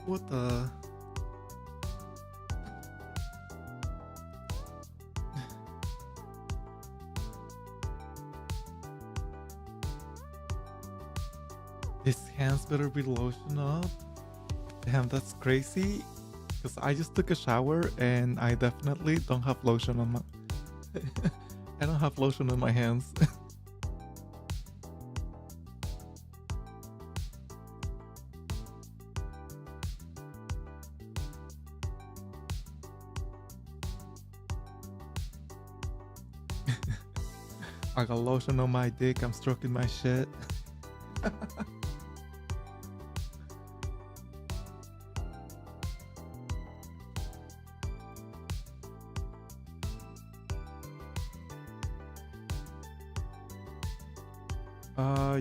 What the? His hands better be lotioned up. Damn, that's crazy. Because I just took a shower and I definitely don't have lotion on my. I don't have lotion on my hands. I got lotion on my dick. I'm stroking my shit.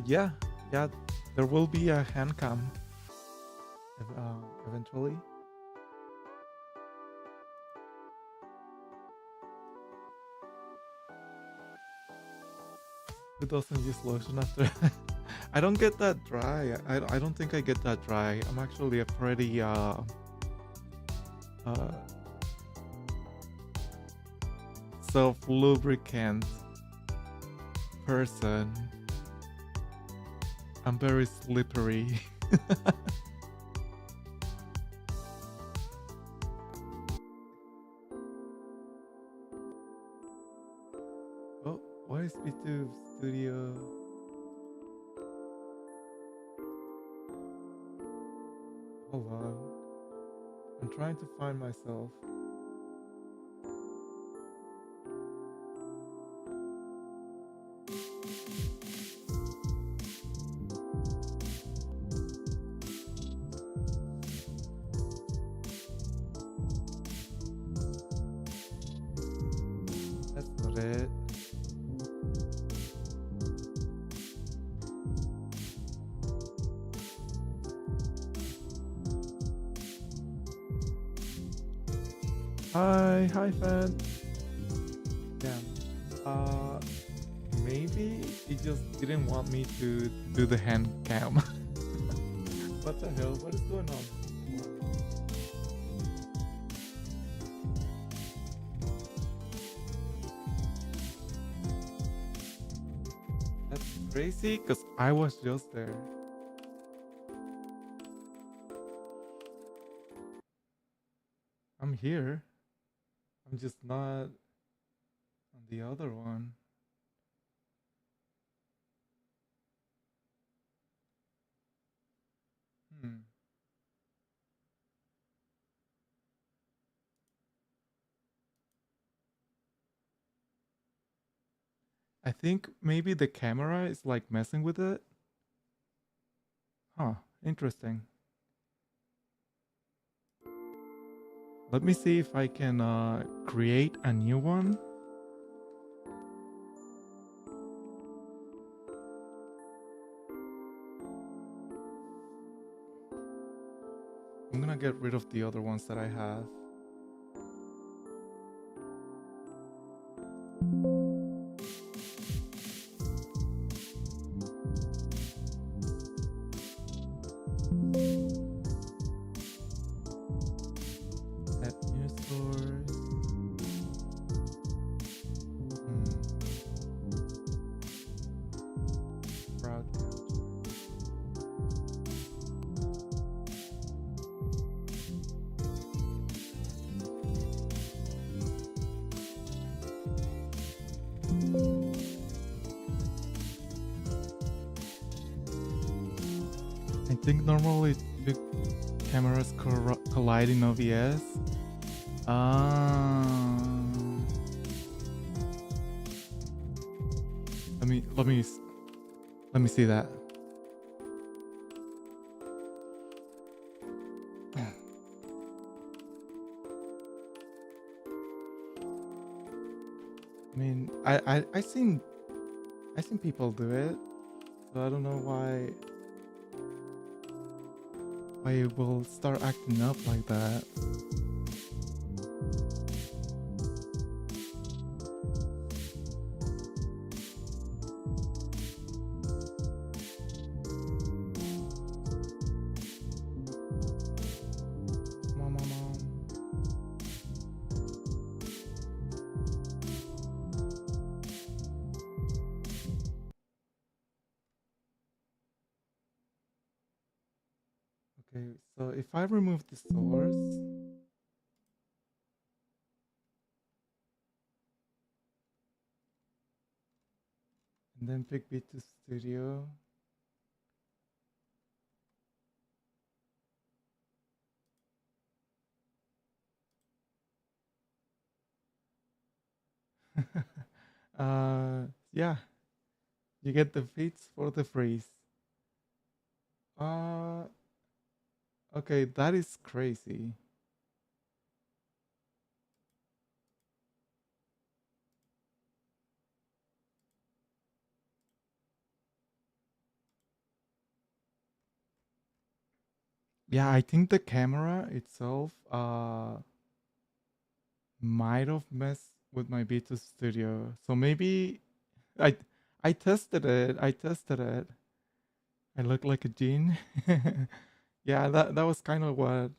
Yeah, yeah. There will be a hand cam eventually. Who doesn't use lotion after? I don't get that dry. I don't think I get that dry. I'm actually a pretty uh self lubricant person. I'm very slippery. Oh, what is B2 Studio? Hold on. I'm trying to find myself. That's not it. Hi, fan. Damn. Maybe he just didn't want me to do the hand cam. What the hell? What is going on? That's crazy because I was just there. I'm here. I'm just not on the other one. Hmm. I think maybe the camera is like messing with it. Huh. Interesting. Let me see if I can create a new one. I'm gonna get rid of the other ones that I have. Add new source. Broadcast. I think normally the cameras collide in OBS. Let me let me see that. I mean, I seen people do it, so I don't know why it will start acting up like that. Okay, so if I remove the source, and then pick beat to studio. Yeah, you get the beats for the freeze. Uh, okay, that is crazy. Yeah, I think the camera itself might have messed with my Beat Studio. So maybe I I tested it. I tested it. I look like a gene. Yeah, that was kind of what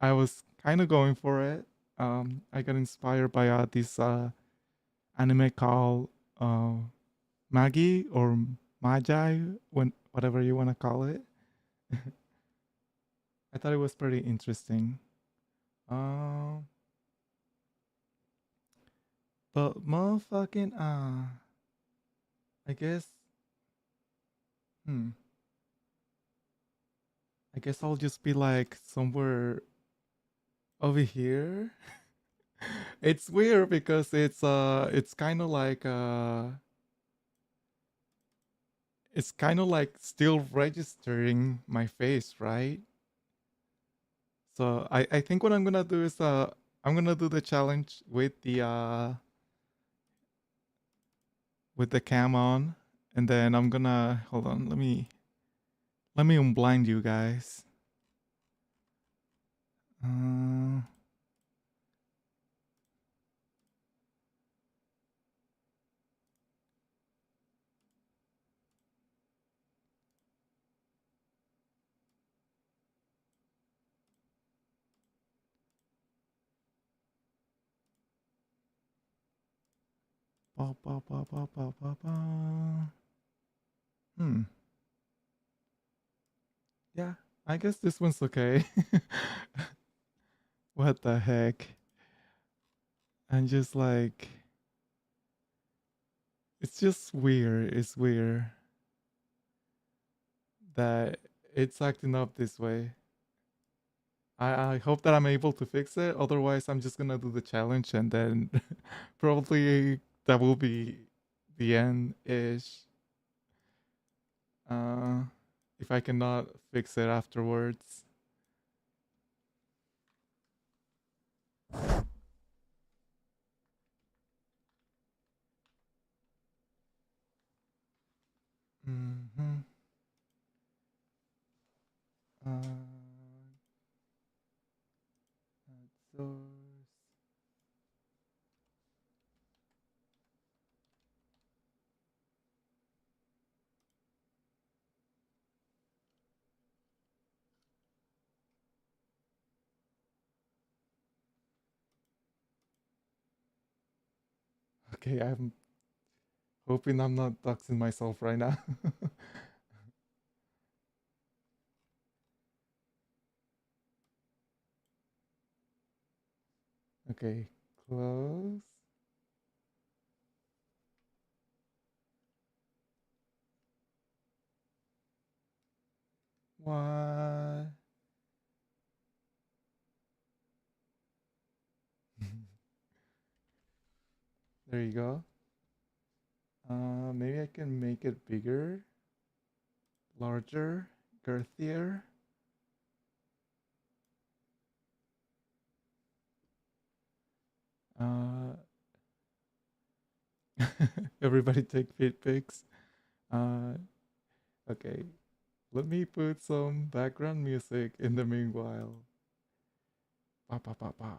I was kind of going for it. I got inspired by this anime called Magi or Magi, when whatever you want to call it. I thought it was pretty interesting. Um, but motherfucking I guess hmm, I guess I'll just be like somewhere over here. It's weird because it's kind of like it's kind of like still registering my face, right? So I think what I'm gonna do is I'm gonna do the challenge with the cam on, and then I'm gonna hold on. Let me unblind you guys. Uh, ba, ba, ba, ba, ba, ba, ba. Hmm. Yeah, I guess this one's okay. What the heck? I'm just like, it's just weird. It's weird that it's acting up this way. I hope that I'm able to fix it. Otherwise, I'm just gonna do the challenge and then probably that will be the end ish. Uh, if I cannot fix it afterwards. Mm-hmm. Uh, source. Okay, I'm hoping I'm not doxing myself right now. Okay, close. What? There you go. Maybe I can make it bigger, larger, girthier. Uh, everybody take feet pics. Uh, okay, let me put some background music in the meanwhile. Pa pa pa pa.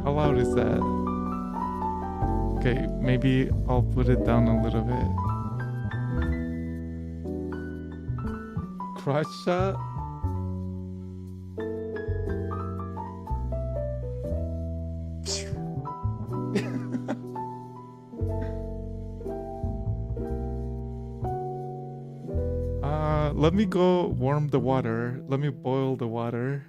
How loud pretty sad. Okay, maybe I'll put it down a little bit. Crotch shot. Let me go warm the water. Let me boil the water.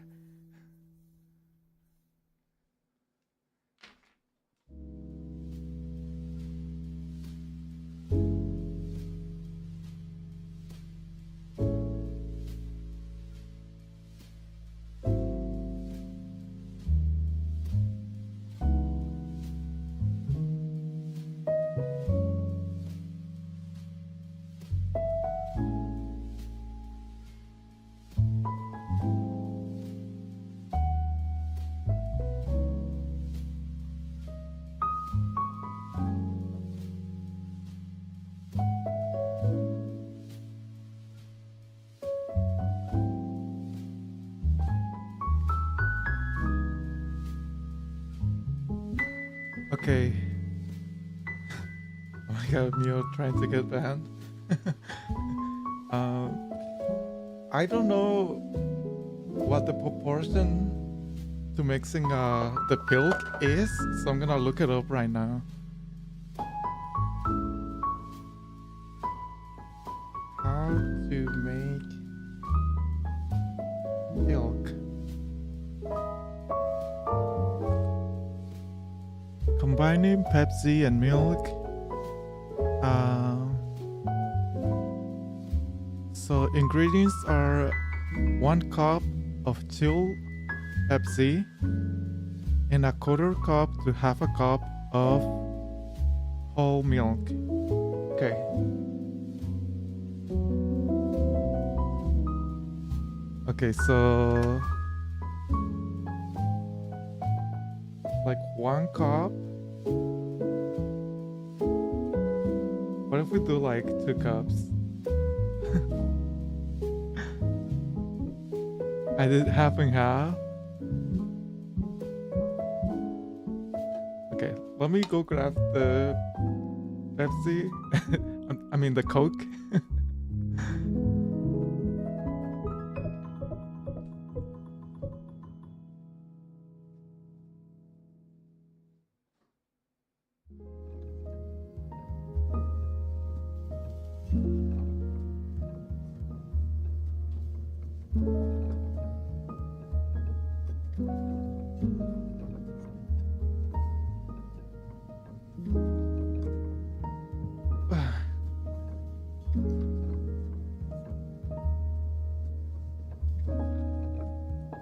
Okay. Oh my god, Mio trying to get banned. I don't know what the proportion to mixing the pilk is, so I'm gonna look it up right now. How to make pilk. Combining Pepsi and milk. So ingredients are 1 cup of chilled Pepsi and a quarter cup to half a cup of whole milk. Okay. Okay, so like 1 cup. What if we do like 2 cups? I did half and half. Okay, let me go grab the Pepsi. I mean the Coke.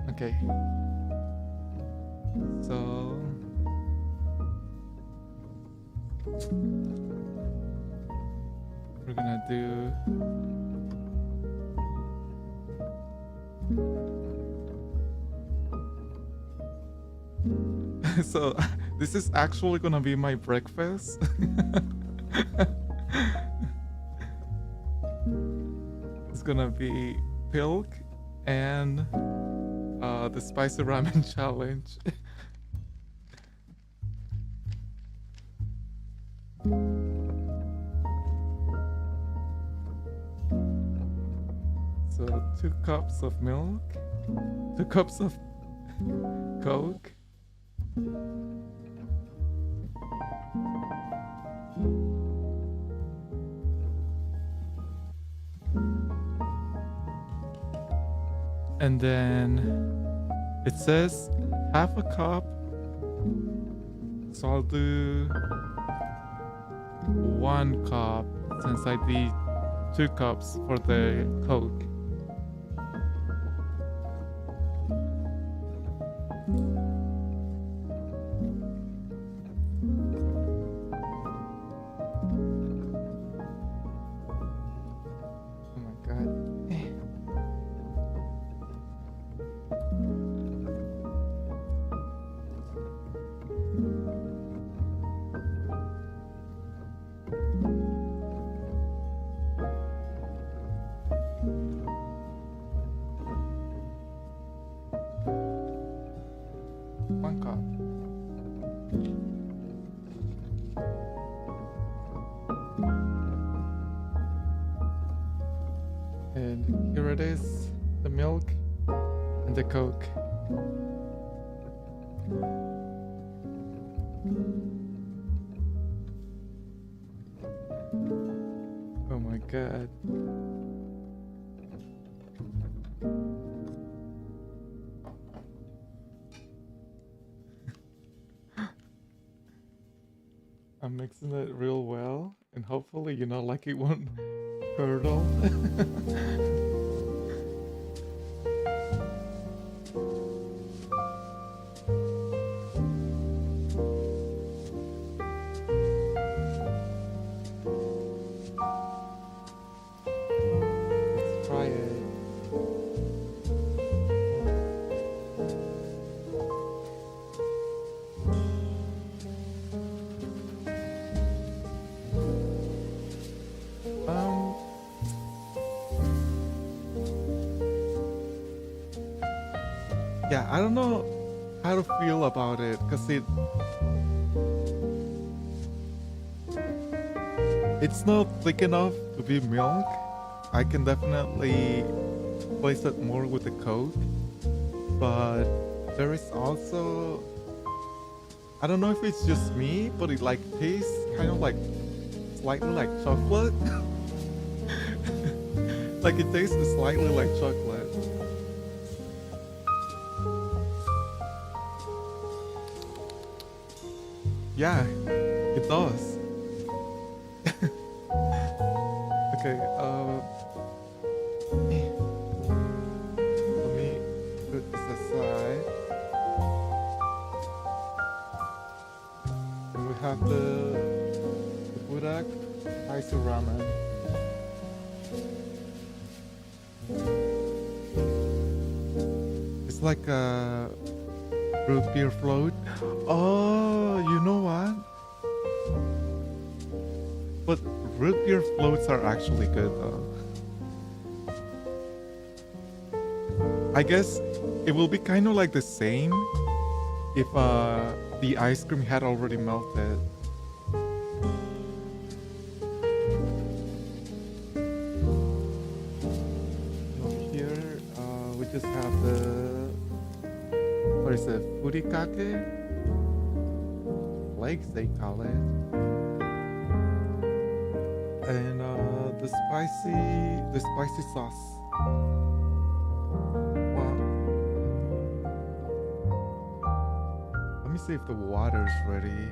Okay. So we're gonna do so this is actually gonna be my breakfast. It's gonna be pilk and the spicy ramen challenge. So 2 cups of milk, 2 cups of Coke, and then it says half a cup, so I'll do 1 cup since I did 2 cups for the Coke. Oh my god. Here it is, the milk and the Coke. Oh my god. I'm mixing it real well, and hopefully, like it won't curdle. Let's try it. Um, yeah, I don't know how to feel about it, because it's not thick enough to be milk. I can definitely place it more with the Coke, but there is also, I don't know if it's just me, but it like tastes kind of like slightly like chocolate. Like it tastes slightly like chocolate. Yeah, it does. Okay, let me put this aside. And we have the Budak spicy ramen. It's like a root beer float. Oh, you know what? But root beer floats are actually good though. I guess it will be kind of like the same if the ice cream had already melted. Over here, we just have the, what is it, furikake? Flakes they call it. And the spicy sauce. Wow. Let me see if the water's ready.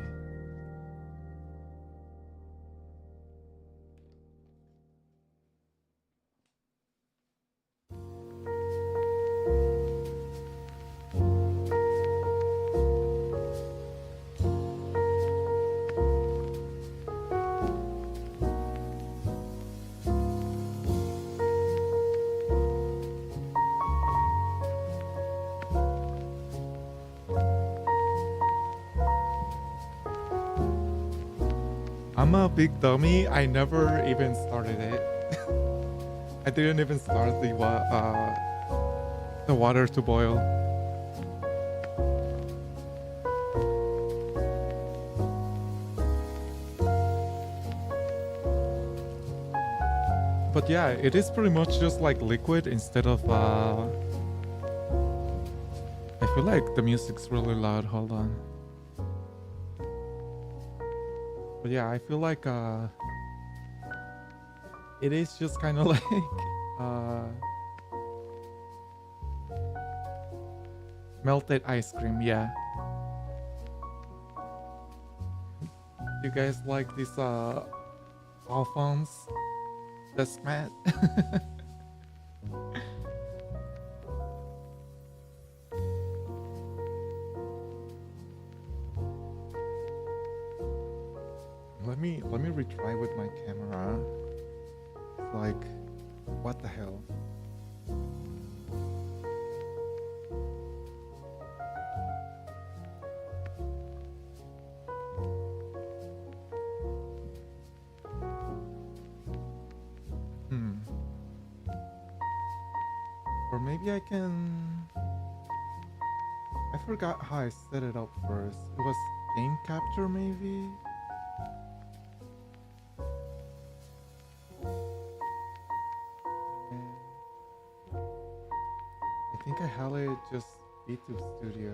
I'm a big dummy. I never even started it. I didn't even start the water to boil. But yeah, it is pretty much just like liquid instead of I feel like the music's really loud. Hold on. But yeah, I feel like it is just kind of like uh melted ice cream. Yeah. You guys like this Alphonse Desmat? Let me retry with my camera. It's like, what the hell? Or maybe I can. I forgot how I set it up first. It was game capture, maybe. think I have it just YouTube Studio.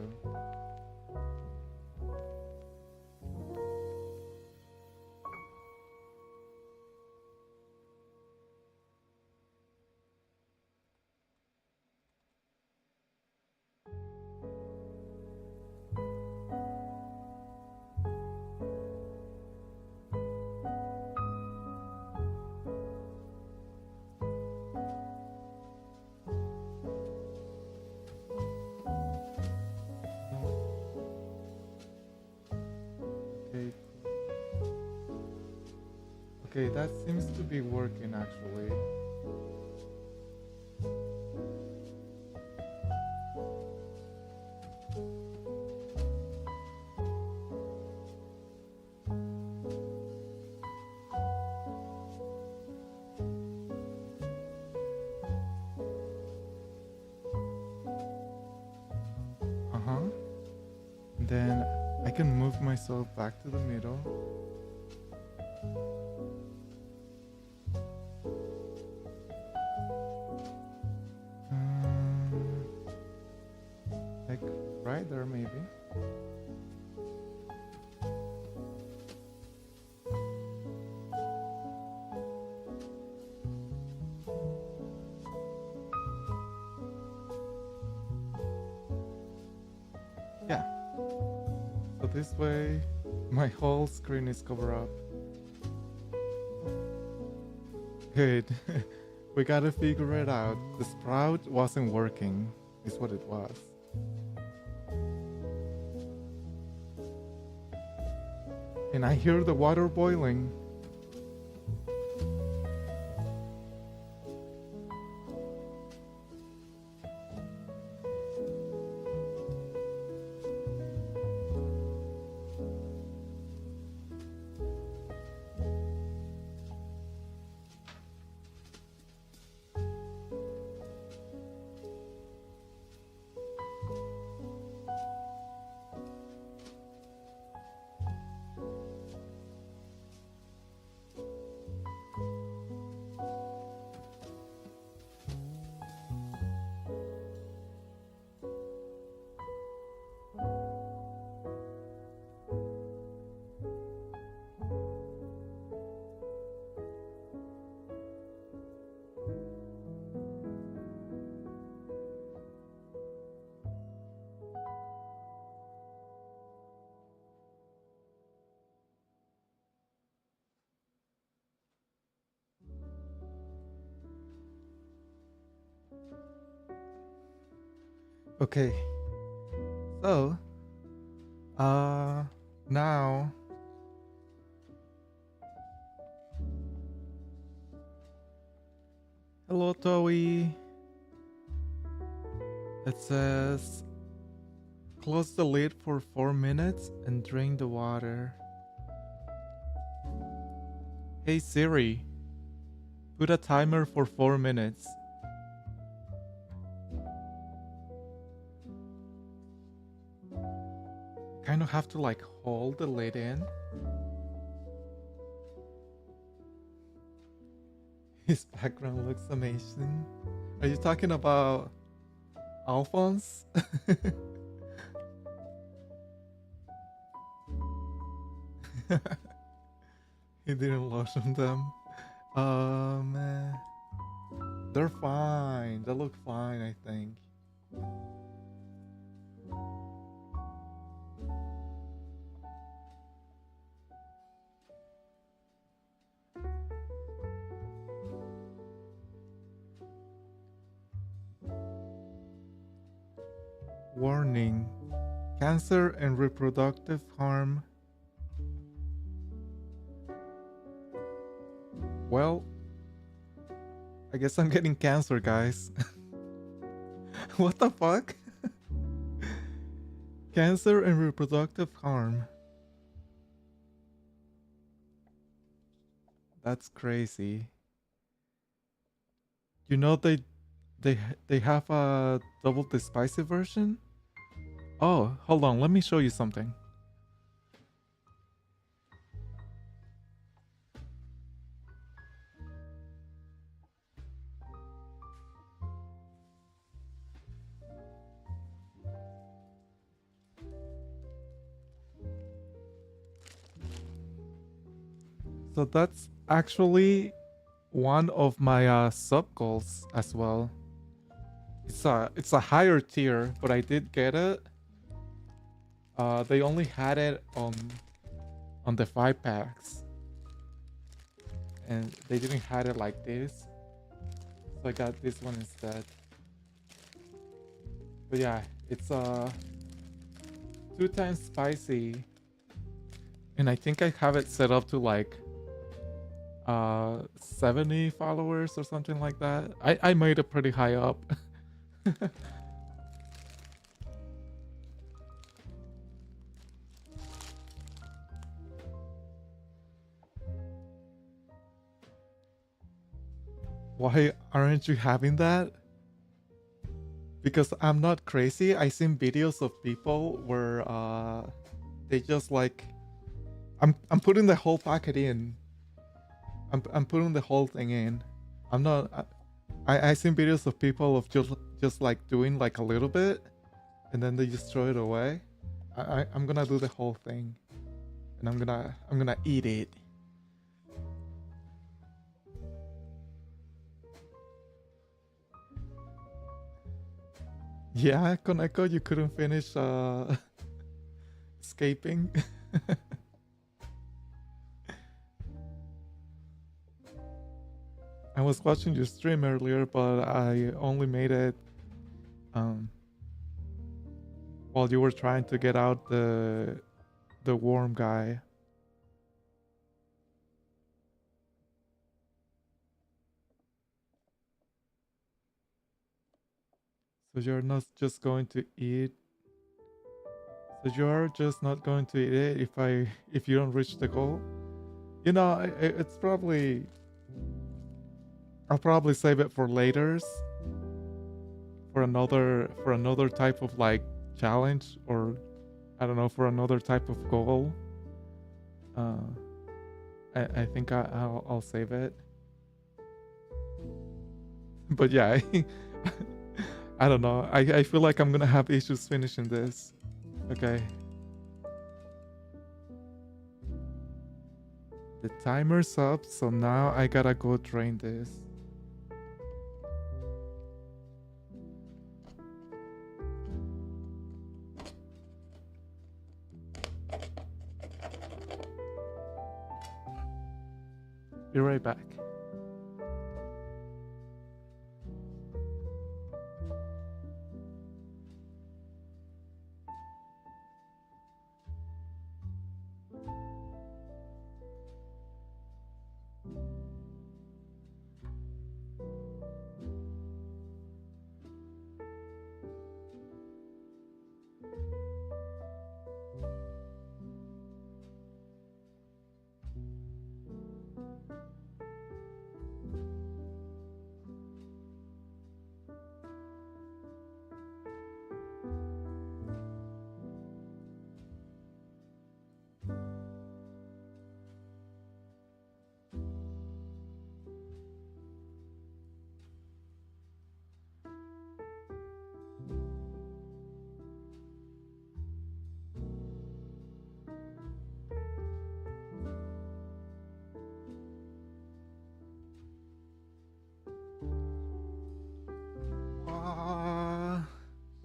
Okay, okay, that seems to be working actually. Uh-huh. Then I can move myself back to the middle. Um, like right there, maybe. Yeah. So this way, my whole screen is covered up. Good. We gotta figure it out. The sprout wasn't working, is what it was. And I hear the water boiling. Okay, so, uh, now, hello, Toei. It says, close the lid for 4 minutes and drain the water. Hey Siri, put a timer for 4 minutes. Kind of have to like hold the lid in. His background looks amazing. Are you talking about Alphonse? He didn't lotion them. Um, they're fine. They look fine, I think. Warning: cancer and reproductive harm. Well, I guess I'm getting cancer, guys. What the fuck? Cancer and reproductive harm. That's crazy. You know they they have a double the spicy version? Oh, hold on, let me show you something. So that's actually one of my sub goals as well. It's a higher tier, but I did get it. They only had it on the 5 packs, and they didn't had it like this. So I got this one instead. But yeah, it's 2 times spicy, and I think I have it set up to like 70 followers or something like that. I made it pretty high up. Why aren't you having that? Because I'm not crazy. I seen videos of people where they just like I'm putting the whole packet in. I'm putting the whole thing in. I'm not I seen videos of people of just like doing like a little bit and then they just throw it away. I'm gonna do the whole thing. And I'm gonna eat it. Yeah, Koneko, you couldn't finish escaping. I was watching your stream earlier, but I only made it um while you were trying to get out the worm guy. So you're not just going to eat. So you're just not going to eat it if you don't reach the goal. You know, it's probably I'll probably save it for later's for another type of like challenge, or I don't know, for another type of goal. Uh, I think I'll save it. But yeah, I don't know. I feel like I'm gonna have issues finishing this. Okay. The timer's up, so now I gotta go drain this. Be right back.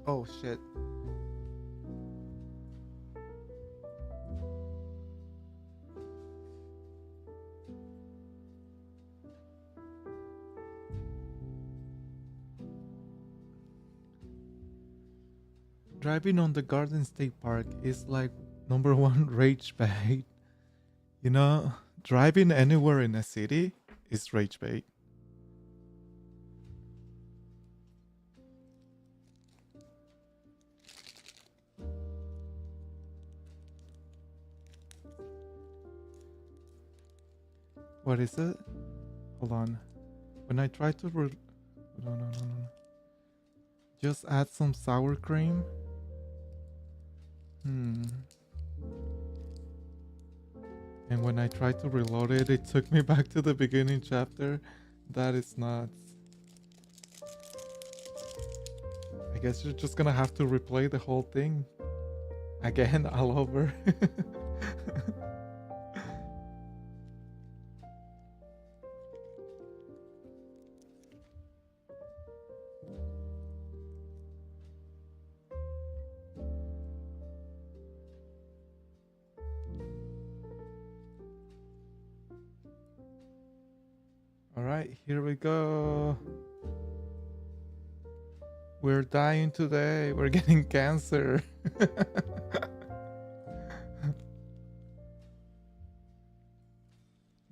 Oh shit. Driving on the Garden State Park is like number one rage bait. You know, driving anywhere in a city is rage bait. What is it? Hold on. When I try to no. Just add some sour cream. And when I tried to reload it, it took me back to the beginning chapter. That is nuts. I guess you're just gonna have to replay the whole thing again all over. right, here we go. We're dying today. We're getting cancer.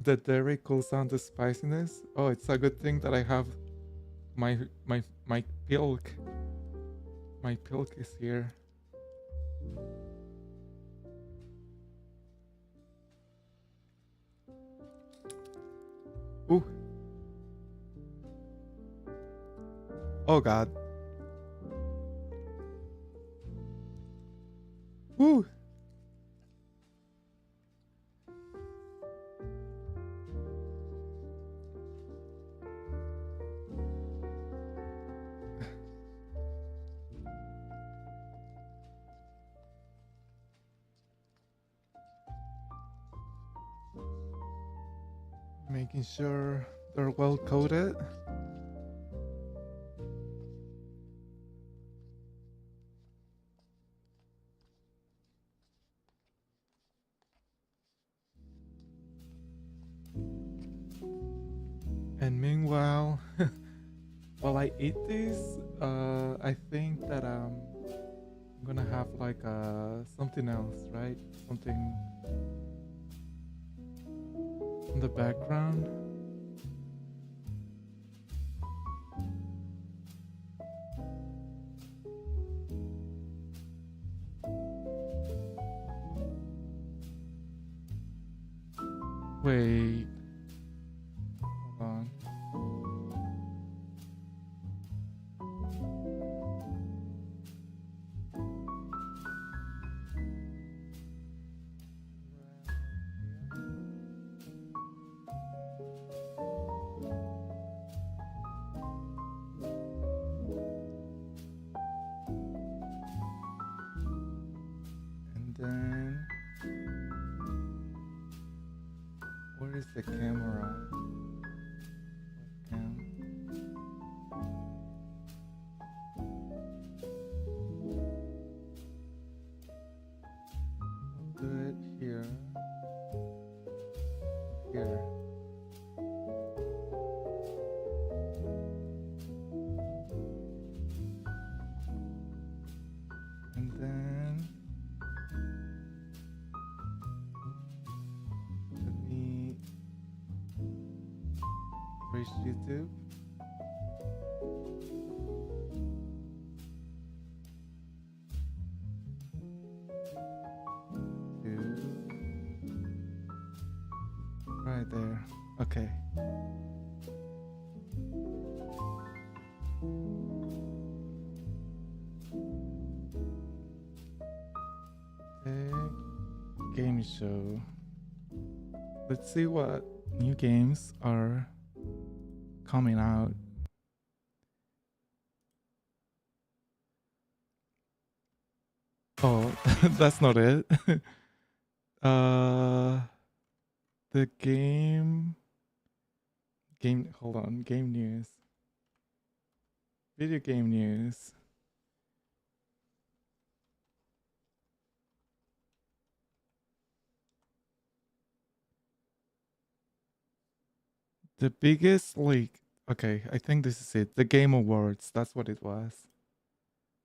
The dairy cools down the spiciness. Oh, it's a good thing that I have my pilk. My pilk is here. Ooh. Oh god. Woo. Making sure they're well coated. And meanwhile, while I eat these, I think that I'm gonna have like something else, right? Something in the background. Wait. Hold on. And then where is the camera? Webcam. I'll do it here. Here. And then let me reach YouTube. Right there. Okay. The game show. Let's see what new games are coming out. Oh, that's not it. The game, hold on, game news. Video game news. The biggest leak. Okay, I think this is it. The Game Awards. That's what it was.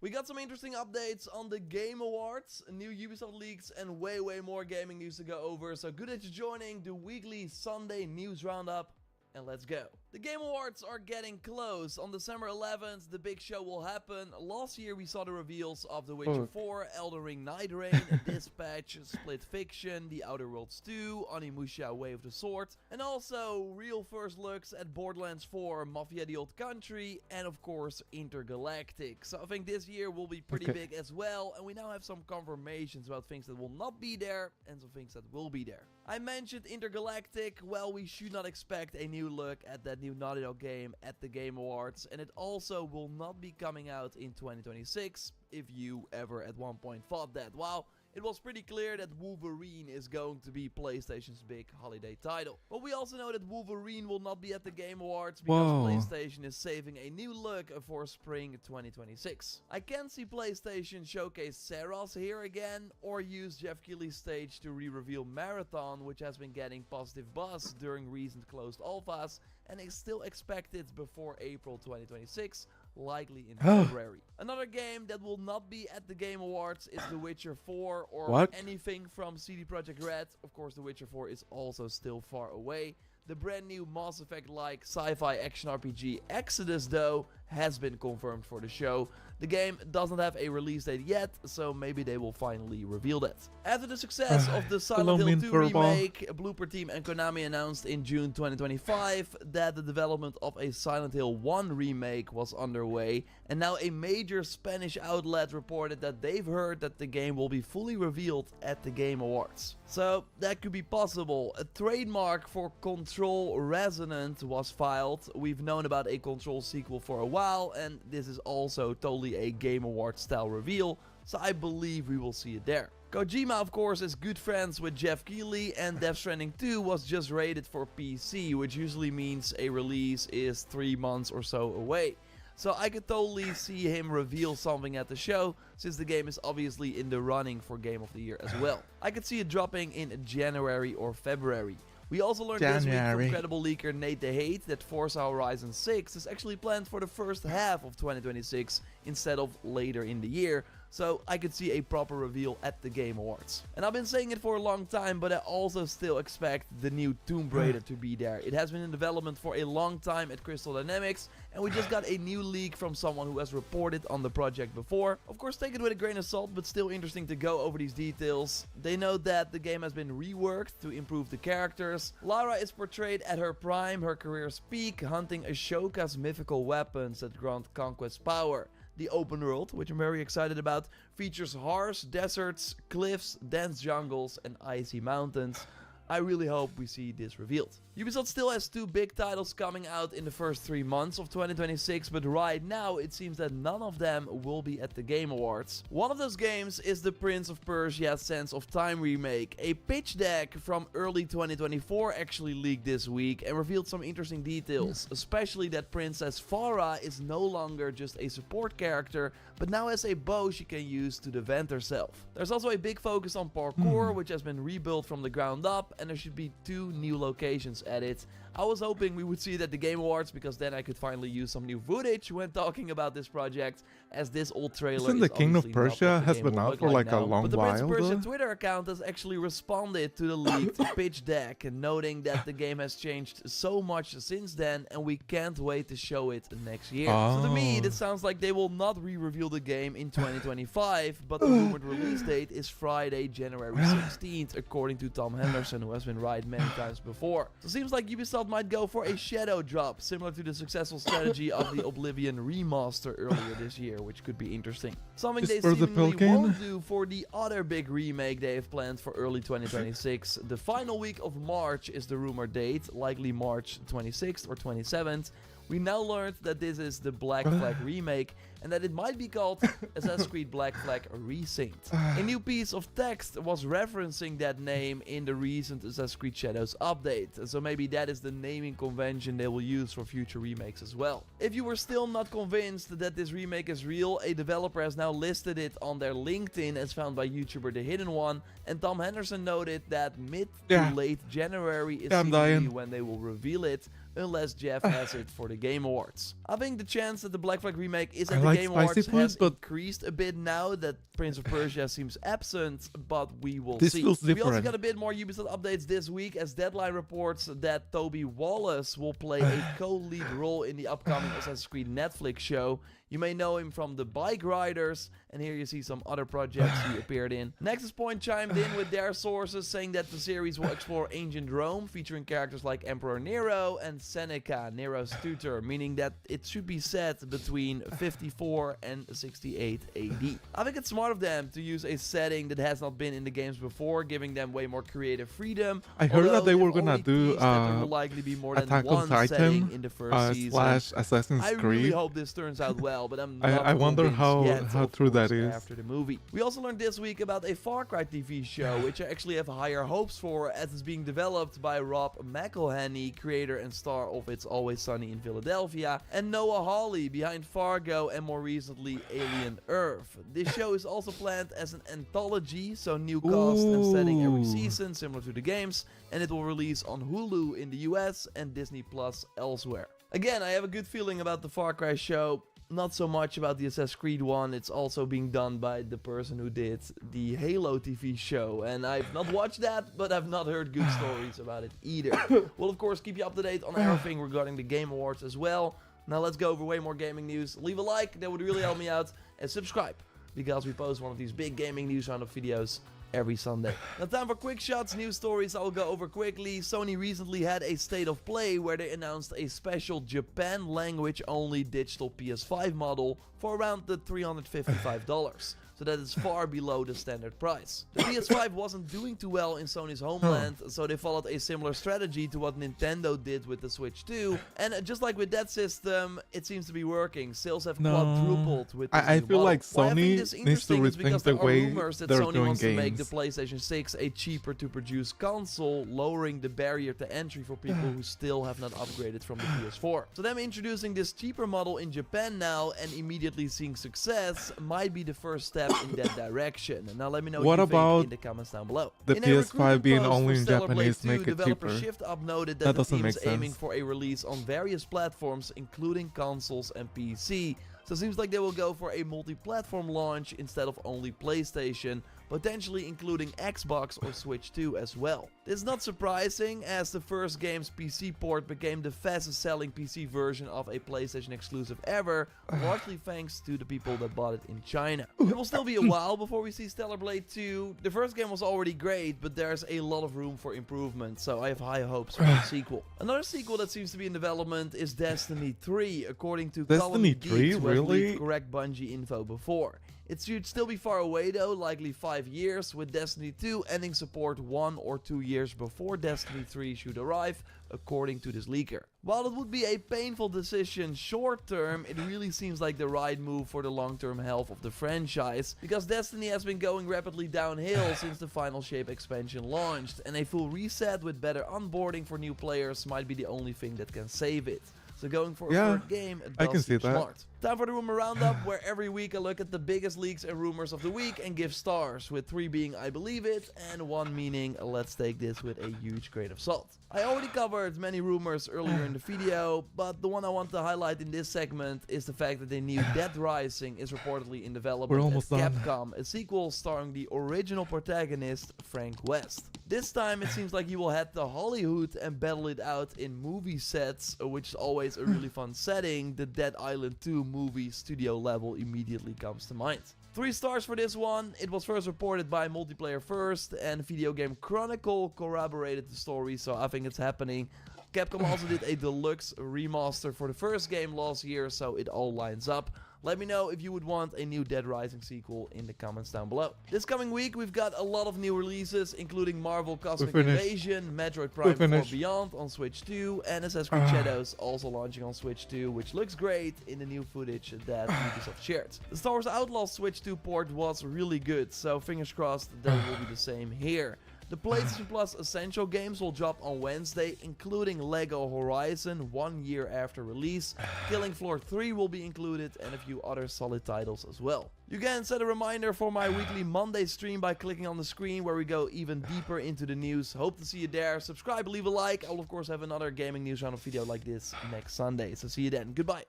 We got some interesting updates on the Game Awards, new Ubisoft leaks, and way more gaming news to go over. So good that you're joining the weekly Sunday news roundup, and let's go. The Game Awards are getting close. On December 11th, the big show will happen. Last year we saw the reveals of The Witcher 4, Elden Ring Night Reign, Dispatch, Split Fiction, The Outer Worlds 2, Onimusha Way of the Sword, and also real first looks at Borderlands 4, Mafia The Old Country, and of course Intergalactic. So I think this year will be pretty big as well, and we now have some confirmations about things that will not be there and some things that will be there. I mentioned Intergalactic. Well, we should not expect a new look at that new Naughty Dog game at the Game Awards, and it also will not be coming out in 2026, if you ever at one point thought that. While it was pretty clear that Wolverine is going to be PlayStation's big holiday title. But we also know that Wolverine will not be at the Game Awards because Whoa. PlayStation is saving a new look for spring 2026. I can see PlayStation showcase Saros here again, or use Jeff Keighley's stage to re-reveal Marathon, which has been getting positive buzz during recent closed alphas and is still expected before April 2026, likely in February. Another game that will not be at the Game Awards is The Witcher 4 or What? anything from CD Projekt Red. Of course, The Witcher 4 is also still far away. The brand new Mass Effect-like sci-fi action RPG Exodus, though, has been confirmed for the show. The game doesn't have a release date yet, so maybe they will finally reveal that. After the success of the Silent Hill 2 remake, Blooper Team and Konami announced in June 2025 that the development of a Silent Hill 1 remake was underway, and now a major Spanish outlet reported that they've heard that the game will be fully revealed at the Game Awards. So that could be possible. A trademark for Control Resonant was filed. We've known about a Control sequel for a while, and this is also totally a Game Awards style reveal, so I believe we will see it there. Kojima, of course, is good friends with Jeff Keighley, and Death Stranding 2 was just rated for PC, which usually means a release is 3 months or so away. So I could totally see him reveal something at the show, since the game is obviously in the running for Game of the Year as well. I could see it dropping in January or February. We also learned this week from credible leaker Nate DeHate that Forza Horizon 6 is actually planned for the first half of 2026 instead of later in the year, so I could see a proper reveal at the Game Awards. And I've been saying it for a long time, but I also still expect the new Tomb Raider to be there. It has been in development for a long time at Crystal Dynamics, and we just got a new leak from someone who has reported on the project before. Of course, take it with a grain of salt, but still interesting to go over these details. They know that the game has been reworked to improve the characters. Lara is portrayed at her prime, her career's peak, hunting Ashoka's mythical weapons that grant conquest power. The open world, which I'm very excited about, features harsh deserts, cliffs, dense jungles, and icy mountains. I really hope we see this revealed. Ubisoft still has 2 big titles coming out in the first 3 months of 2026, but right now it seems that none of them will be at the Game Awards. One of those games is the Prince of Persia: Sands of Time remake. A pitch deck from early 2024 actually leaked this week and revealed some interesting details, especially that Princess Farah is no longer just a support character, but now has a bow she can use to defend herself. There's also a big focus on parkour, which has been rebuilt from the ground up, and there should be 2 new locations added. I was hoping we would see it at the Game Awards, because then I could finally use some new footage when talking about this project, as this old trailer Isn't the King of Persia has been out for like a long while? But the Prince of Persia Twitter account has actually responded to the leaked pitch deck, noting that the game has changed so much since then, and we can't wait to show it next year. So to me, this sounds like they will not re-reveal the game in 2025, but the rumored release date is Friday, January 16th, according to Tom Henderson, who has been right many times before. So it seems like Ubisoft might go for a shadow drop, similar to the successful strategy of the Oblivion remaster earlier this year, which could be interesting. Something they seemingly won't do for the other big remake they have planned for early 2026. The final week of March is the rumored date, likely March 26th or 27th. We now learned that this is the Black Flag remake, and that it might be called Assassin's Creed Black Flag Resynced. A new piece of text was referencing that name in the recent Assassin's Creed Shadows update, so maybe that is the naming convention they will use for future remakes as well. If you were still not convinced that this remake is real, a developer has now listed it on their LinkedIn as found by YouTuber The Hidden One, and Tom Henderson noted that mid to late January is seemingly when they will reveal it, unless Jeff has it for the Game Awards. I think the chance that the Black Flag remake is at the Game Awards has increased a bit now that Prince of Persia seems absent, but we will see. We also got a bit more Ubisoft updates this week, as Deadline reports that Toby Wallace will play a co-lead role in the upcoming Assassin's Creed Netflix show. You may know him from The Bike Riders, and here you see some other projects he appeared in. Nexus Point chimed in with their sources, saying that the series will explore ancient Rome, featuring characters like Emperor Nero and Seneca, Nero's tutor, meaning that it should be set between 54 and 68 AD. I think it's smart of them to use a setting that has not been in the games before, giving them way more creative freedom. I heard that they were gonna do there will likely be more than Attack one on Titan setting in the first season. / Assassin's Creed. I really hope this turns out well. well, but I'm I not wonder convinced yet, how of true that course, is. after the movie. We also learned this week about a Far Cry TV show, which I actually have higher hopes for, as it's being developed by Rob McElhenney, creator and star of It's Always Sunny in Philadelphia, and Noah Hawley, behind Fargo and more recently Alien Earth. This show is also planned as an anthology, so new cast and setting every Ooh. season, similar to the games, and it will release on Hulu in the US and Disney Plus elsewhere. Again, I have a good feeling about the Far Cry show. Not so much about the Assassin's Creed one. It's also being done by the person who did the Halo TV show. And I've not watched that, but I've not heard good stories about it either. We'll of course keep you up to date on everything regarding the Game Awards as well. Now let's go over way more gaming news. Leave a like, that would really help me out. And subscribe, because we post one of these big gaming news roundup videos every Sunday. Now time for quick shots, news stories I'll go over quickly. Sony recently had a state of play where they announced a special Japan language only digital PS5 model for around the $355. So that is far below the standard price. The PS5 wasn't doing too well in Sony's homeland, so they followed a similar strategy to what Nintendo did with the Switch 2. And just like with that system, it seems to be working. Sales have quadrupled with this I new feel model. like Why I think Sony this needs to interesting is rethink because the there are way rumors that they're Sony doing wants to make the games. PlayStation 6 a cheaper to produce console, lowering the barrier to entry for people who still have not upgraded from the PS4. So them introducing this cheaper model in Japan now and immediately seeing success might be the first step in that direction. And now let me know What what you about think in the comments down below. the In a PS5 recruitment being post only for in Stellar Blade Japanese 2, make it developer cheaper? Shift Up noted that That the doesn't team make is aiming sense. for a release on various platforms, including consoles and PC. So it seems like they will go for a multi-platform launch instead of only PlayStation, potentially including Xbox or Switch 2 as well. This is not surprising, as the first game's PC port became the fastest selling PC version of a PlayStation exclusive ever, largely thanks to the people that bought it in China. It will still be a while before we see Stellar Blade 2. The first game was already great, but there's a lot of room for improvement, so I have high hopes for the sequel. Another sequel that seems to be in development is Destiny 3, according to Destiny Colin 3? Geeks, who has Really? leaked correct Bungie info before. It should still be far away though, likely 5 years, with Destiny 2 ending support 1 or 2 years before Destiny 3 should arrive, according to this leaker. While it would be a painful decision short term, it really seems like the right move for the long-term health of the franchise, because Destiny has been going rapidly downhill since the Final Shape expansion launched, and a full reset with better onboarding for new players might be the only thing that can save it. So going for a third game, I can does see seem that. smart. Time for the rumor roundup, where every week I look at the biggest leaks and rumors of the week and give stars, with 3 being I believe it, and 1 meaning let's take this with a huge grain of salt. I already covered many rumors earlier in the video, but the one I want to highlight in this segment is the fact that a new Dead Rising is reportedly in development We're at almost done. Capcom, a sequel starring the original protagonist, Frank West. This time it seems like he will head to Hollywood and battle it out in movie sets, which is always a really fun setting. The Dead Island 2 movie studio level immediately comes to mind. 3 stars for this one. It was first reported by Multiplayer First, and Video Game Chronicle corroborated the story, so I think it's happening. Capcom also did a deluxe remaster for the first game last year, so it all lines up. Let me know if you would want a new Dead Rising sequel in the comments down below. This coming week, we've got a lot of new releases, including Marvel Cosmic finished. Invasion, Metroid Prime 4 finished. Beyond on Switch 2, and Assassin's Creed Shadows also launching on Switch 2, which looks great in the new footage that Ubisoft shared. The Star Wars Outlaws Switch 2 port was really good, so fingers crossed that it will be the same here. The PlayStation Plus Essential games will drop on Wednesday, including LEGO Horizon 1 year after release. Killing Floor 3 will be included, and a few other solid titles as well. You can set a reminder for my weekly Monday stream by clicking on the screen, where we go even deeper into the news. Hope to see you there. Subscribe, leave a like. I'll of course have another gaming news roundup video like this next Sunday. So see you then. Goodbye.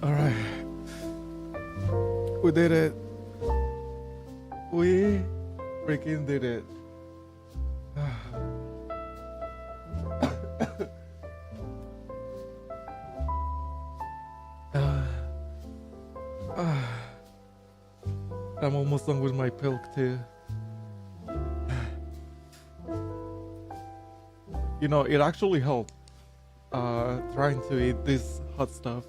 Alright. We did it. We freaking did it. I'm almost done with my pilk too. You know, it actually helped trying to eat this hot stuff.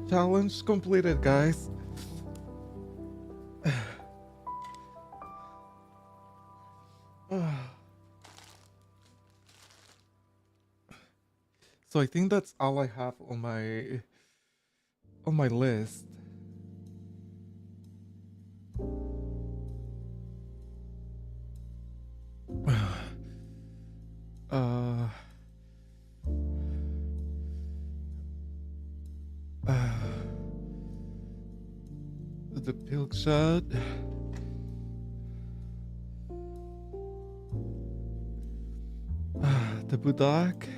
Challenge completed, guys. So I think that's all I have on my list. uh, the pilk shot. The Budak.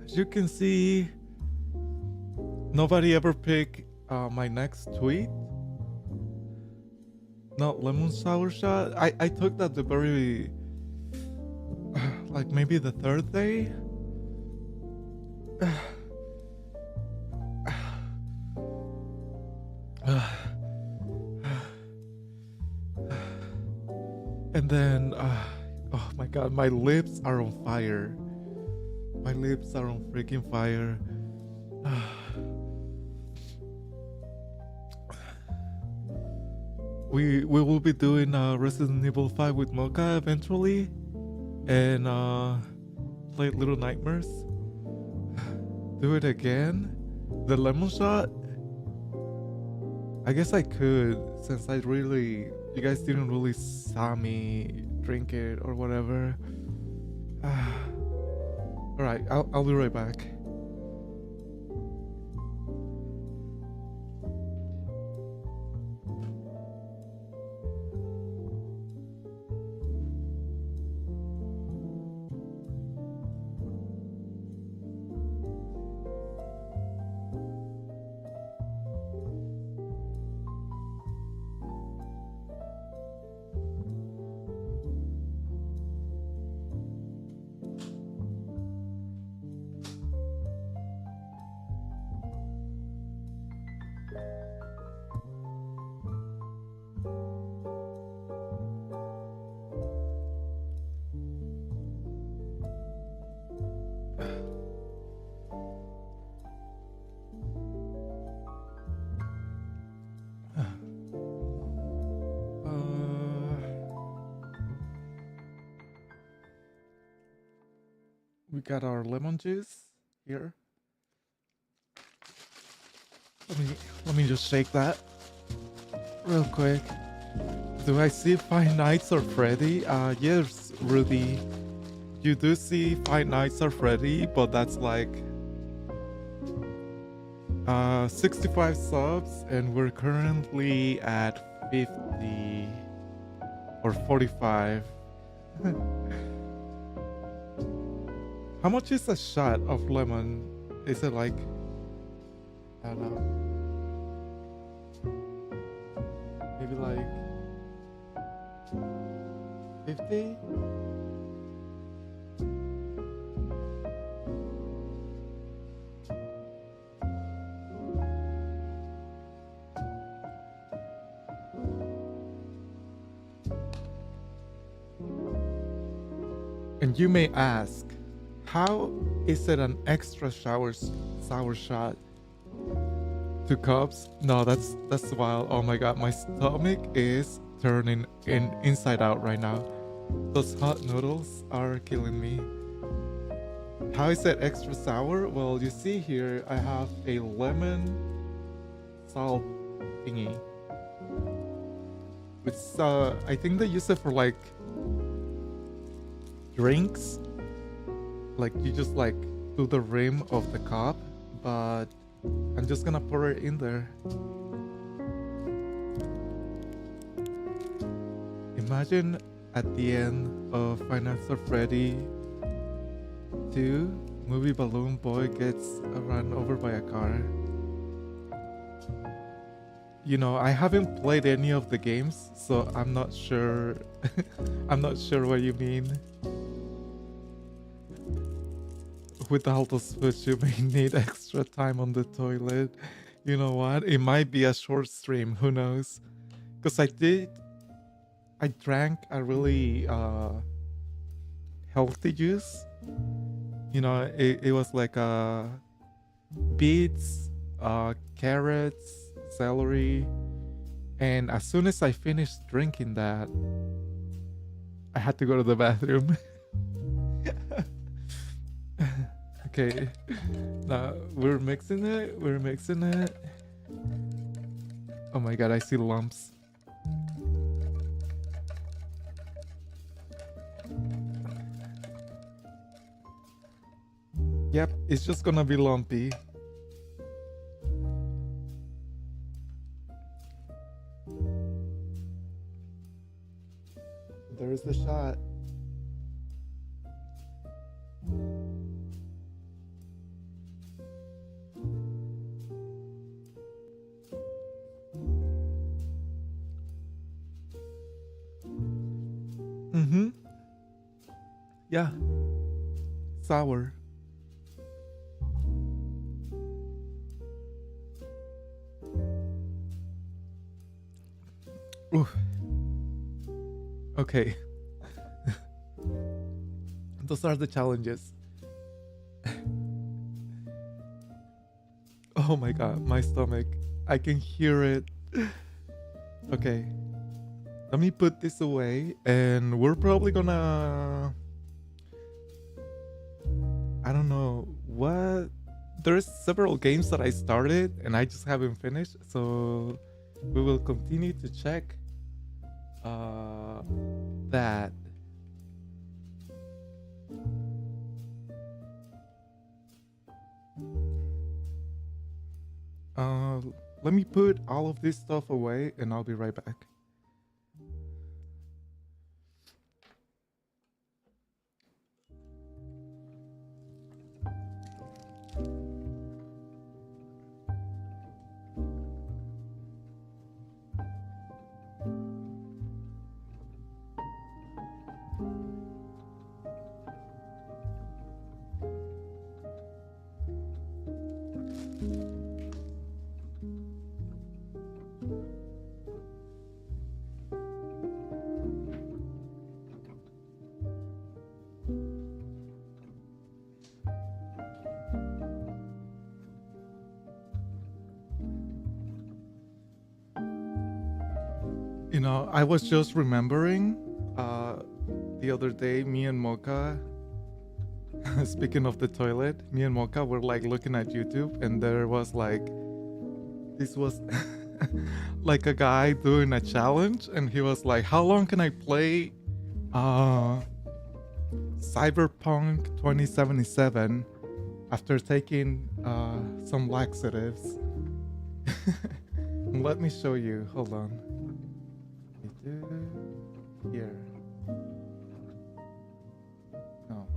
As you can see, nobody ever picked my next tweet. Not lemon sour shot. I took that the very like maybe the third day. And then oh my god, my lips are on fire. My lips are on freaking fire. We will be doing Resident Evil 5 with Mocha eventually, and play Little Nightmares. Do it again? The lemon shot? I guess I could, since you guys didn't really saw me drink it or whatever. Alright, I'll be right back. We got our lemon juice here. Let me just shake that real quick. Do I see Five Nights at Freddy? Yes, Rudy. You do see Five Nights at Freddy, but that's like 65 subs, and we're currently at 50 or 45. How much is a shot of lemon? Is it like, I don't know, maybe like 50? And you may ask, how is it an extra sour shot? 2 cups? No, that's wild. Oh my god, my stomach is turning inside out right now. Those hot noodles are killing me. How is it extra sour? Well, you see here, I have a lemon salt thingy. It's I think they use it for like drinks. Like you just like do the rim of the cup, but I'm just gonna pour it in there. Imagine at the end of Five Nights at Freddy 2, movie balloon boy gets run over by a car. You know, I haven't played any of the games, so I'm not sure. I'm not sure what you mean. With all those food, you may need extra time on the toilet. You know what? It might be a short stream. Who knows? Because I drank a really healthy juice. You know, it was like beets, carrots, celery. And as soon as I finished drinking that, I had to go to the bathroom. Okay. Now we're mixing it. We're mixing it. Oh my god, I see lumps. Yep, it's just gonna be lumpy. There's the shot. Mm-hmm. Yeah. Sour. Ooh. Okay. Those are the challenges. Oh my god, my stomach. I can hear it. Okay. Let me put this away and we're probably gonna... I don't know what... There's several games that I started and I just haven't finished, so we will continue to check that. Let me put all of this stuff away and I'll be right back. You know, I was just remembering the other day, me and Mocha, speaking of the toilet, me and Mocha were like looking at YouTube and there was like, this was like a guy doing a challenge and he was like, how long can I play Cyberpunk 2077 after taking some laxatives? Let me show you, hold on. Here. No.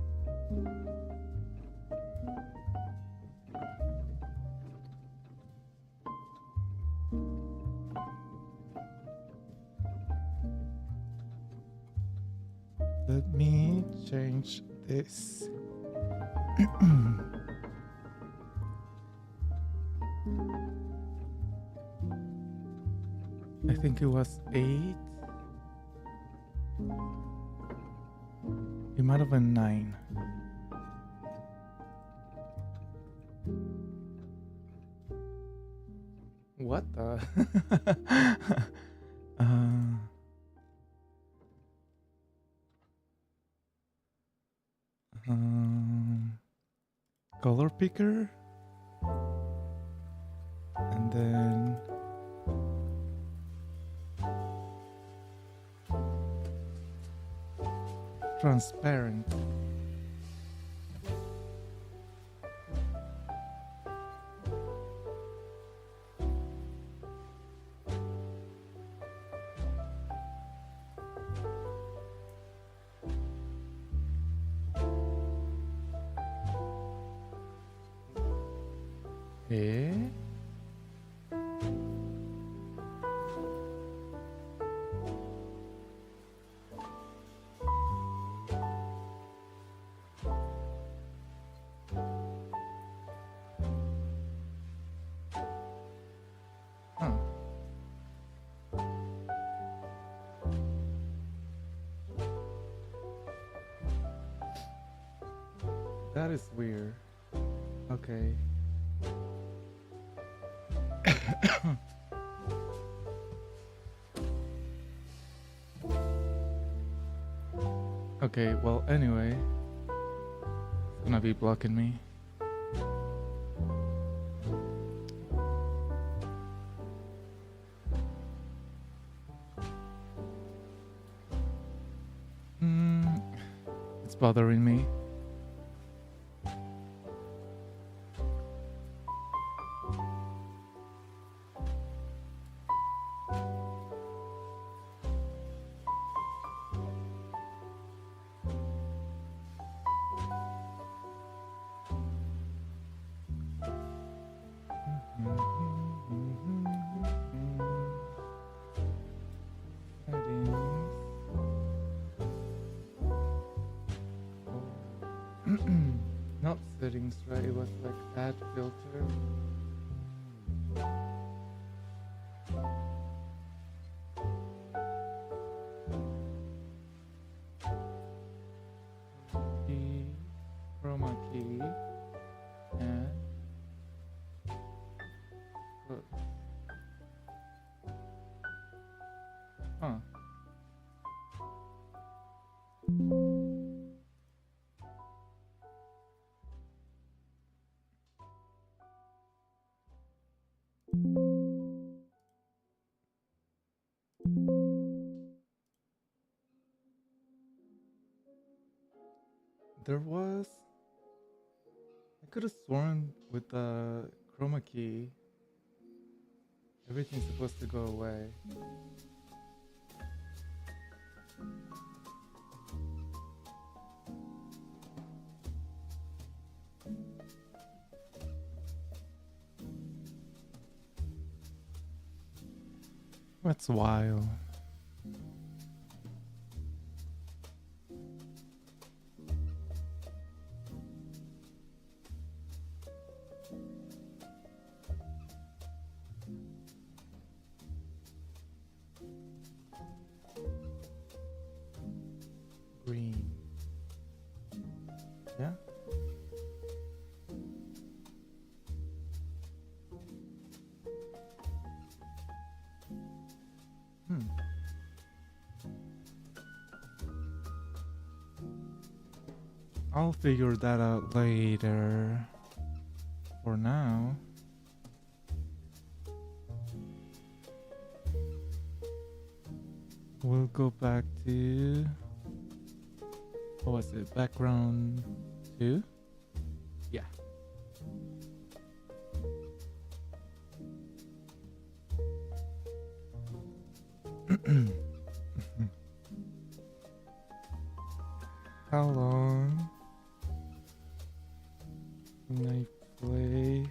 Let me change this. I think it was 8. It might have been 9. What the? Color picker, and then transparent. Eh? That is weird. Okay. Okay, well, anyway. It's gonna be blocking me. It's bothering me. Not settings, right? It was like add filter. Key, chroma key, and look. Huh. There was. I could have sworn with the chroma key, everything's supposed to go away. That's wild. Green. Yeah? I'll figure that out later. For now. We'll go back to... What was it? Background 2? Yeah. How long can I play?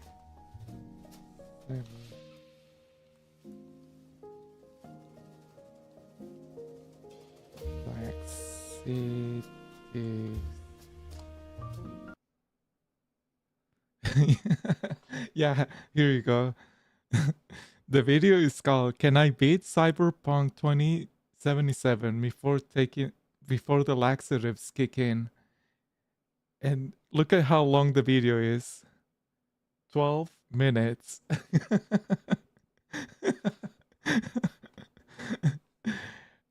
Laxative. Yeah, here you go. The video is called "Can I Beat Cyberpunk 2077 before the laxatives kick in?" And look at how long the video is. 12 minutes.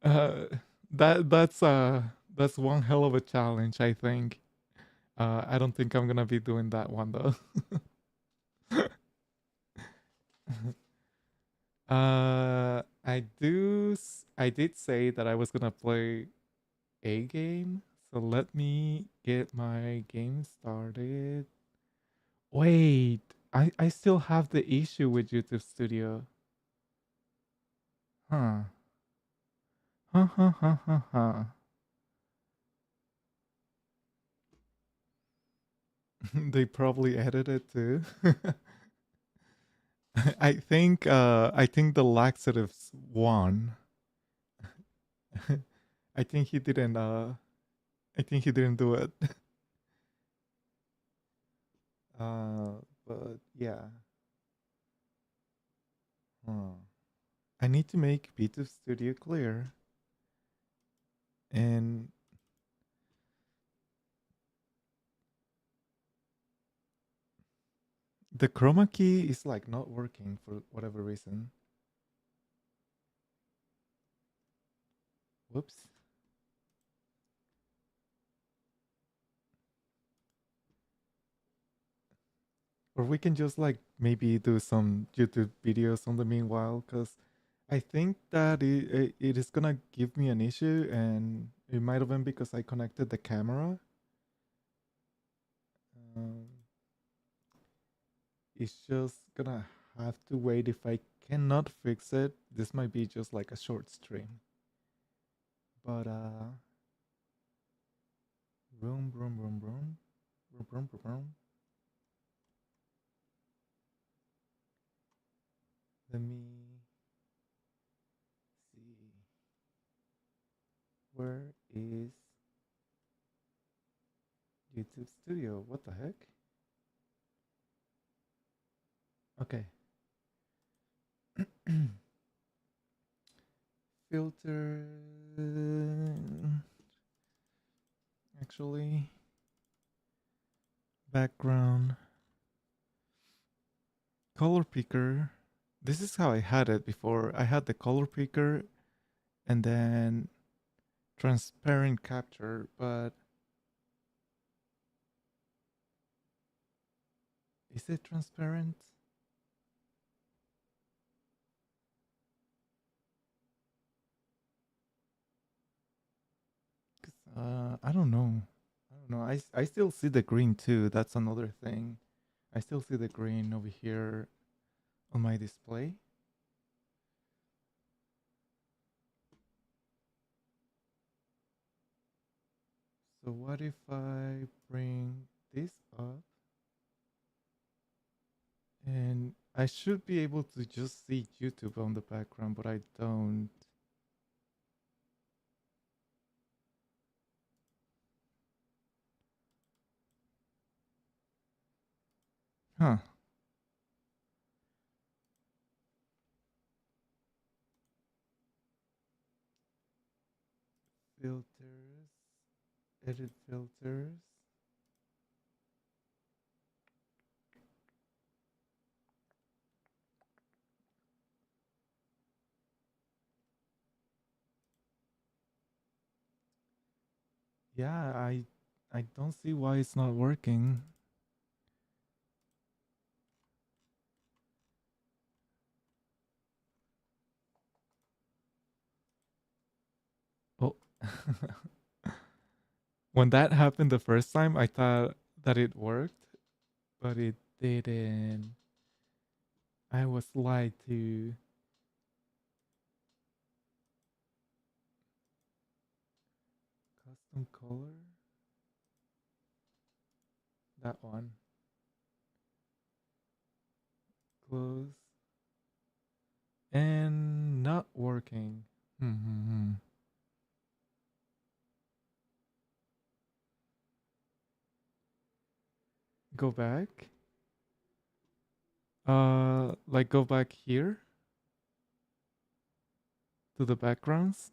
uh, that's one hell of a challenge, I think. I don't think I'm gonna be doing that one though. I did say that I was gonna play a game, so let me get my game started. Wait, I still have the issue with YouTube Studio. Huh. Huh huh huh huh huh. They probably edited too. I think the laxatives won. I think he didn't do it. But yeah. I need to make B2 Studio clear. And The chroma key is like not working for whatever reason. Whoops. Or we can just like maybe do some YouTube videos on the meanwhile, because I think that it is gonna give me an issue, and it might have been because I connected the camera. Um, it's just gonna have to wait. If I cannot fix it, this might be just like a short stream. But vroom vroom vroom vroom vroom vroom vroom vroom. Let me see. Where is YouTube Studio? What the heck? Okay. Filter. Actually, background. Color picker. This is how I had it before. I had the color picker and then transparent capture, but is it transparent? I don't know. I don't know. I still see the green too. That's another thing. I still see the green over here on my display. So what if I bring this up? And I should be able to just see YouTube on the background, but I don't. Huh. Filters. Edit filters. Yeah, I don't see why it's not working. Oh. When that happened the first time, I thought that it worked, but it didn't. I was lied to. Custom color. That one. Close. And not working. Go back. Like go back here to the backgrounds.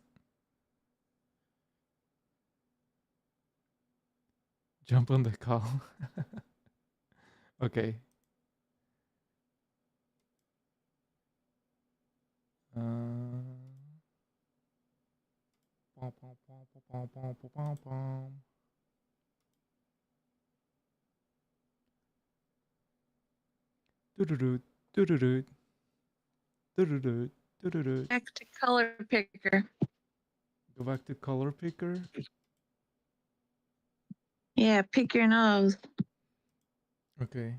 Jump on the call. Okay. Pom, pom, pom, pom, pom, pom, pom, pom. Doo-doo-doo, doo-doo-doo, doo-doo-doo, doo-doo-doo. Back to color picker. Go back to color picker. Yeah, pick your nose. Okay.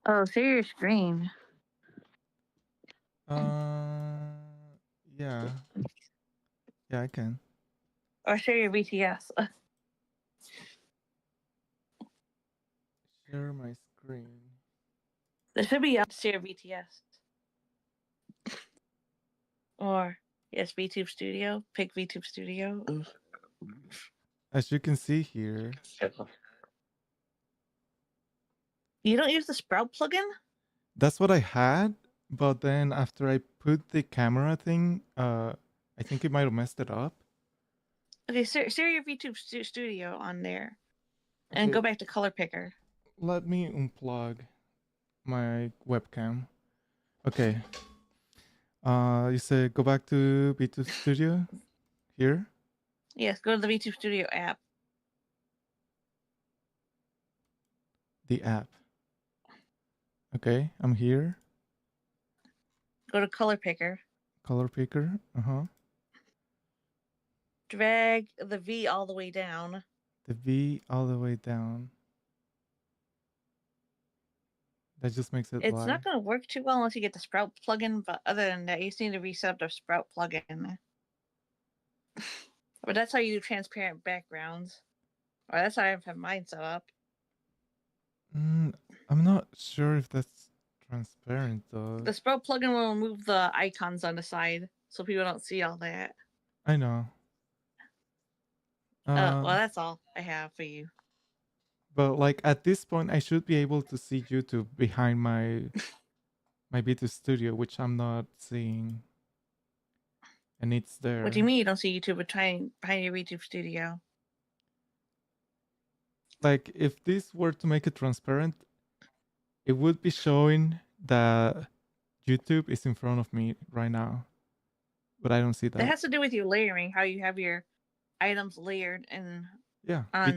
Oh, see your screen. Yeah. Yeah, I can. Or share your BTS. Share my screen. There should be a share BTS. Or yes, VTube Studio. Pick VTube Studio. As you can see here. You don't use the Sprout plugin? That's what I had, but then after I put the camera thing, I think it might have messed it up. Okay, share your VTube Studio on there. And Okay. go back to color picker. Let me unplug. my webcam. Okay. You said go back to B2 Studio here. Yes, go to the VTube Studio app. The app. Okay, I'm here. Go to Color Picker. Color picker. Drag the V all the way down. The V all the way down. That just makes it It's live. not going to work too well unless you get the Sprout plugin, but other than that, you just need to reset the Sprout plugin. But that's how you do transparent backgrounds. Or that's how I have mine set up. I'm not sure if that's transparent though. The Sprout plugin will remove the icons on the side, so people don't see all that. I know. Well, that's all I have for you. But like at this point, I should be able to see YouTube behind my B2 Studio, which I'm not seeing, and it's there. What do you mean you don't see YouTube behind your YouTube Studio? Like if this were to make it transparent, it would be showing that YouTube is in front of me right now, but I don't see that. That has to do with your layering, how you have your items layered and Yeah, on...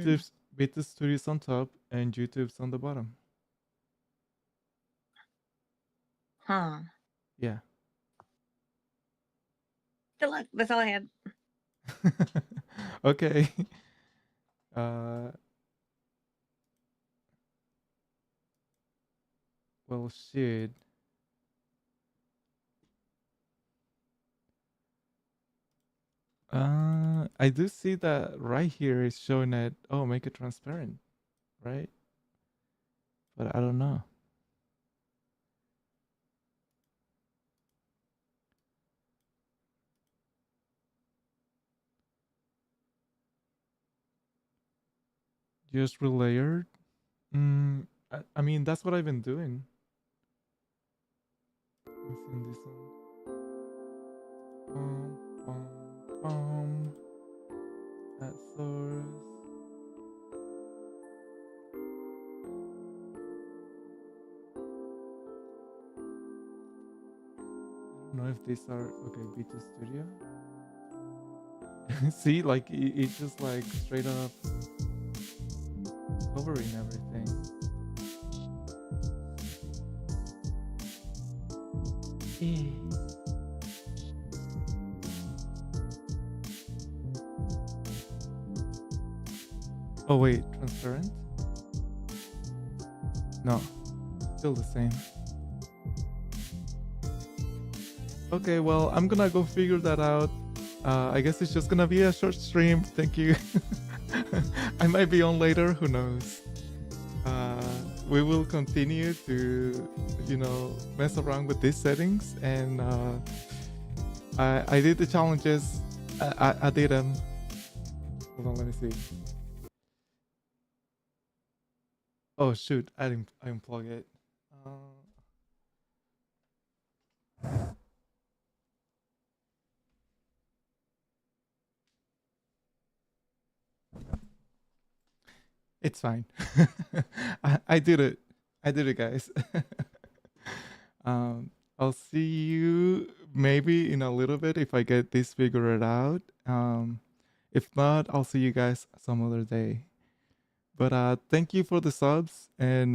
B2 Studio is on top and YouTube's on the bottom. Huh. Yeah. Good luck. That's all I had. Okay. Well, shit. I do see that right here is showing that, oh, make it transparent, right? But I don't know. Just relayered? I mean, that's what I've been doing. Missing this one. At source. I don't know if these are okay. B2 Studio. See, like it's just like straight up covering everything. Oh wait, transparent? No, still the same. Okay, well, I'm gonna go figure that out. I guess it's just gonna be a short stream. Thank you. I might be on later, who knows. We will continue to, mess around with these settings, and I did the challenges. I did them. Hold on, let me see. Oh shoot, I didn't unplug it. It's fine. I did it. I did it, guys. I'll see you maybe in a little bit if I get this figured out. If not, I'll see you guys some other day. But thank you for the subs, and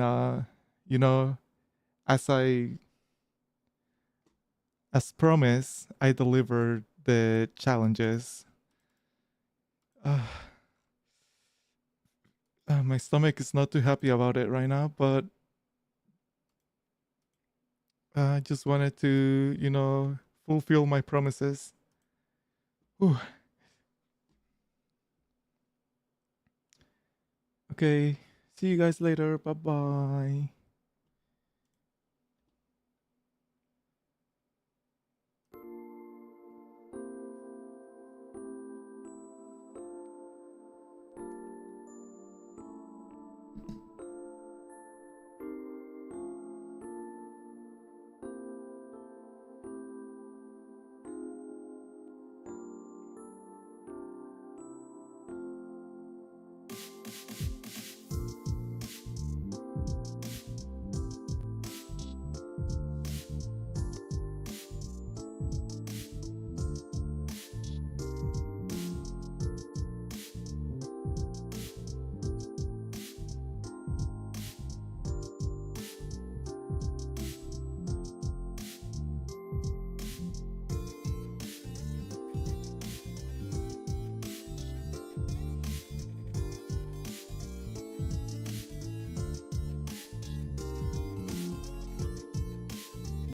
as promised, I delivered the challenges. My stomach is not too happy about it right now, but I just wanted to, fulfill my promises. Whew. Okay, see you guys later. Bye bye.